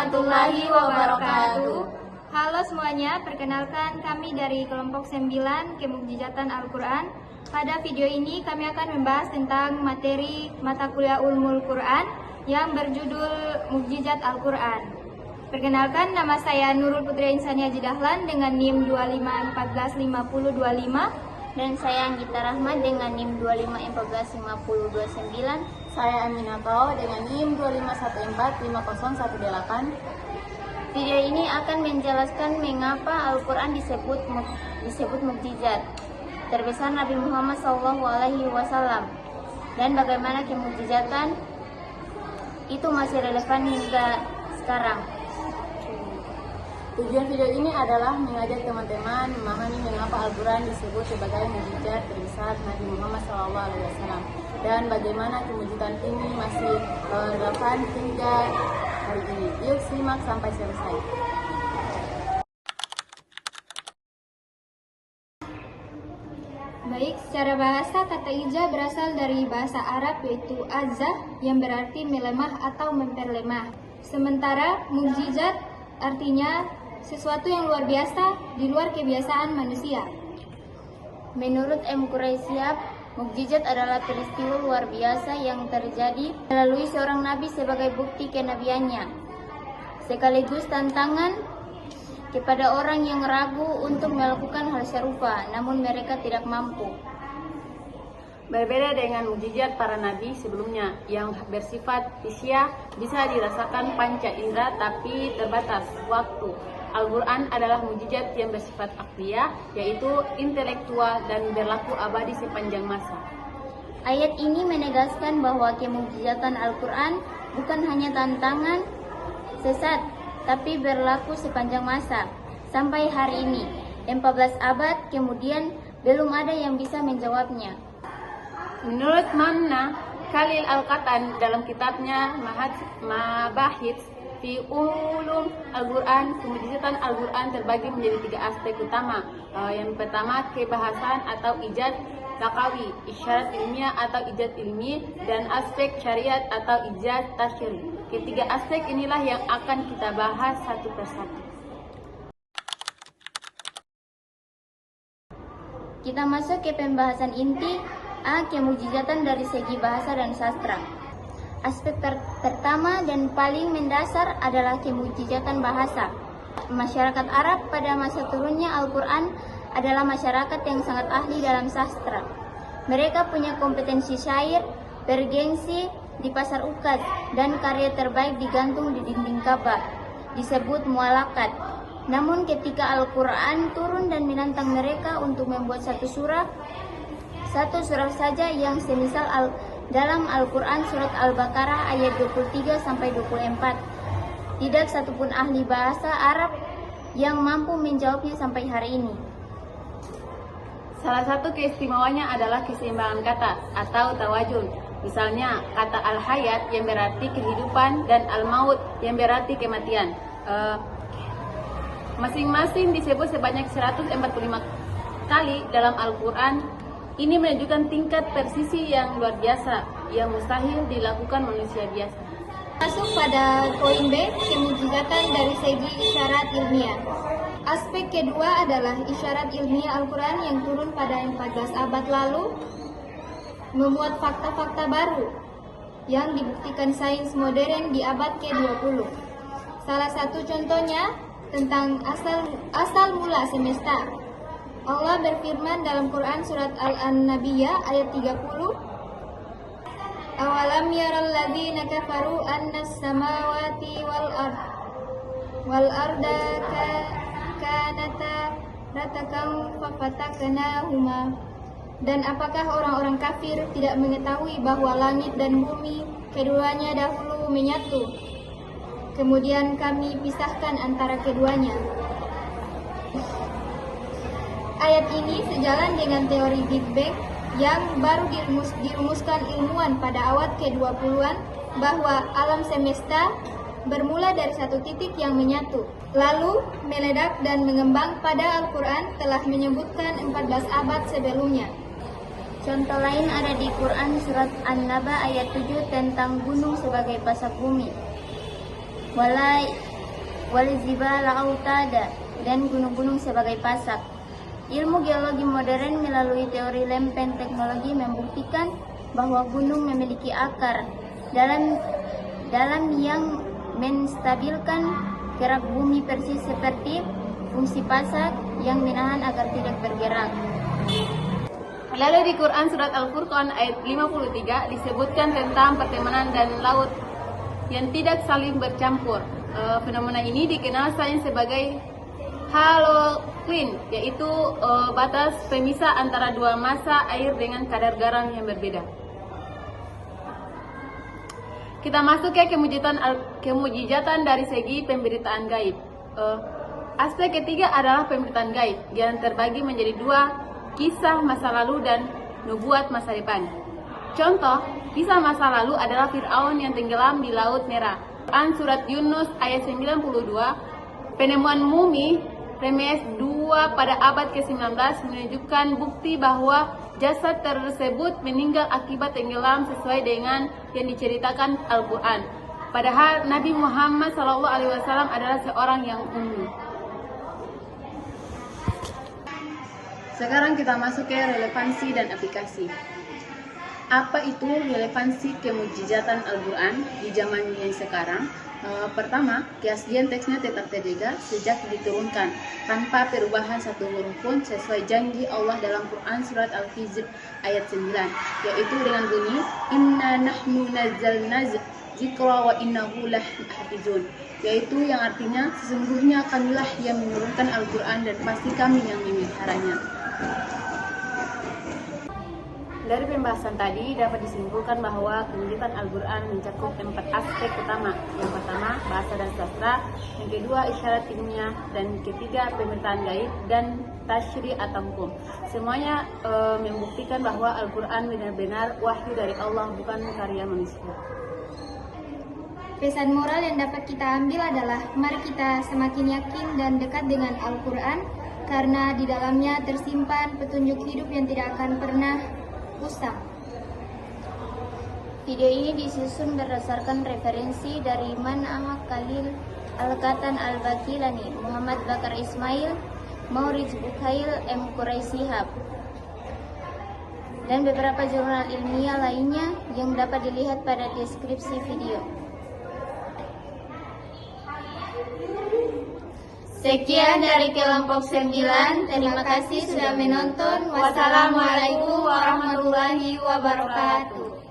warahmatullahi wabarakatuh. Halo semuanya, perkenalkan kami dari kelompok 9 Kemukjizatan Al-Quran. Pada video ini kami akan membahas tentang materi mata kuliah Ulumul Quran yang berjudul Mukjizat Al-Quran. Perkenalkan, nama saya Nurul Putri Insania Jidahlan dengan NIM 25145025. Dan saya Anggita Rahmat dengan NIM 25145029. Saya Aminato dengan NIM 251450118. Video ini akan menjelaskan mengapa Al-Quran disebut mukjizat terbesar Nabi Muhammad SAW dan bagaimana kemukjizatan itu masih relevan hingga sekarang. Tujuan video ini adalah mengajak teman-teman memahami mengapa Al-Quran disebut sebagai mukjizat terbesar Nabi Muhammad SAW dan bagaimana kemukjizatan ini masih relevan hingga hari ini. Yuk simak sampai selesai. Baik, secara bahasa kata ijaz berasal dari bahasa Arab yaitu azah yang berarti melemah atau memperlemah. Sementara mukjizat artinya sesuatu yang luar biasa di luar kebiasaan manusia. Menurut M. Quraisyab, mukjizat adalah peristiwa luar biasa yang terjadi melalui seorang nabi sebagai bukti kenabiannya, sekaligus tantangan kepada orang yang ragu untuk melakukan hal serupa, namun mereka tidak mampu. Berbeda dengan mukjizat para nabi sebelumnya yang bersifat fisyah, bisa dirasakan panca indera tapi terbatas waktu. Al-Quran adalah mukjizat yang bersifat akliyah, yaitu intelektual dan berlaku abadi sepanjang masa. Ayat ini menegaskan bahwa kemukjizatan Al-Quran bukan hanya tantangan sesat, tapi berlaku sepanjang masa. Sampai hari ini, 14 abad kemudian, belum ada yang bisa menjawabnya. Menurut Mamna Khalil Al-Qatan dalam kitabnya Mabahits fi Ulum Al-Quran, kemukjizatan Al-Quran terbagi menjadi 3 aspek utama. Yang pertama, kebahasan atau ijaz lakawi, isyarat ilmiah atau ijaz ilmi, dan aspek syariat atau ijaz tasyri. Ketiga aspek inilah yang akan kita bahas satu persatu. Kita masuk ke pembahasan inti. A. Kemukjizatan dari segi bahasa dan sastra. Aspek pertama dan paling mendasar adalah kemukjizatan bahasa. Masyarakat Arab pada masa turunnya Al-Quran adalah masyarakat yang sangat ahli dalam sastra. Mereka punya kompetensi syair, bergengsi di pasar ukaz, dan karya terbaik digantung di dinding Ka'bah, disebut mualakat. Namun ketika Al-Quran turun dan menantang mereka untuk membuat satu surah saja yang semisal dalam Al-Quran surat Al-Baqarah ayat 23-24. Tidak satupun ahli bahasa Arab yang mampu menjawabnya sampai hari ini. Salah satu keistimewaannya adalah keseimbangan kata atau tawazun. Misalnya kata al-hayat yang berarti kehidupan dan al-maut yang berarti kematian. Masing-masing disebut sebanyak 145 kali dalam Al-Quran. Ini menunjukkan tingkat presisi yang luar biasa yang mustahil dilakukan manusia biasa. Masuk pada poin B, kemukjizatan dari segi isyarat ilmiah. Aspek kedua adalah isyarat ilmiah Al-Quran yang turun pada 14 abad lalu memuat fakta-fakta baru yang dibuktikan sains modern di abad ke-20. Salah satu contohnya tentang asal mula semesta. Allah berfirman dalam Quran surat Al-Anbiyah ayat 30, Awalam yaral ladzina kafaru annas samawati wal arda kanata ratakan fafataknahuma. Dan apakah orang-orang kafir tidak mengetahui bahwa langit dan bumi keduanya dahulu menyatu, kemudian kami pisahkan antara keduanya. Ayat ini sejalan dengan teori Big Bang yang baru dirumuskan ilmuwan pada awal ke-20-an, bahwa alam semesta bermula dari satu titik yang menyatu, lalu meledak dan mengembang. Pada Al-Quran telah menyebutkan 14 abad sebelumnya. Contoh lain ada di Quran surat An-Naba ayat 7 tentang gunung sebagai pasak bumi. wal jibala autada, dan gunung-gunung sebagai pasak. Ilmu geologi modern melalui teori lempeng teknologi membuktikan bahwa gunung memiliki akar dalam yang menstabilkan gerak bumi persis seperti fungsi pasak yang menahan agar tidak bergerak. Lalu di Quran surat Al-Furqan ayat 53 disebutkan tentang pertemanan dan laut yang tidak saling bercampur. Fenomena ini dikenal sains sebagai Holocene, yaitu batas pemisah antara dua massa air dengan kadar garam yang berbeda. Kita masuk ke kemujizatan dari segi pemberitaan gaib. Aspek ketiga adalah pemberitaan gaib yang terbagi menjadi dua, kisah masa lalu dan nubuat masa depan. Contoh, kisah masa lalu adalah Fir'aun yang tenggelam di Laut Merah. Quran surat Yunus ayat 92, penemuan mumi Rames II pada abad ke-19 menunjukkan bukti bahwa jasad tersebut meninggal akibat tenggelam sesuai dengan yang diceritakan Al-Quran. Padahal Nabi Muhammad SAW adalah seorang yang ummi. Sekarang kita masuk ke relevansi dan aplikasi. Apa itu relevansi kemujizatan Al-Quran di zaman yang sekarang? Pertama, keaslian teksnya tetap terjaga sejak diturunkan tanpa perubahan satu huruf pun sesuai janji Allah dalam Quran surat Al-Hijr ayat 9, yaitu dengan bunyi Inna nahnu nazzalna dzikra wa innahu lahafizun, yaitu yang artinya sesungguhnya kamilah yang menurunkan Al-Quran dan pasti kami yang memeliharanya. Dari pembahasan tadi dapat disimpulkan bahwa kemujizatan Al-Quran mencakup 4 aspek utama. Yang pertama, bahasa dan sastra. Yang kedua, isyarat ilmiah. Dan ketiga, pemberitaan gaib dan tasyri' atau hukum. Semuanya membuktikan bahwa Al-Quran benar-benar wahyu dari Allah, bukan karya manusia. Pesan moral yang dapat kita ambil adalah mari kita semakin yakin dan dekat dengan Al-Quran karena di dalamnya tersimpan petunjuk hidup yang tidak akan pernah usang. Video ini disusun berdasarkan referensi dari Man'ah Khalil, Al-Katan Al-Bakilani, Muhammad Bakar Ismail, Maurij Bukhail, M. Quraisihab, dan beberapa jurnal ilmiah lainnya yang dapat dilihat pada deskripsi video. Sekian dari kelompok 9. Terima kasih sudah menonton. Wassalamualaikum warahmatullahi wabarakatuh.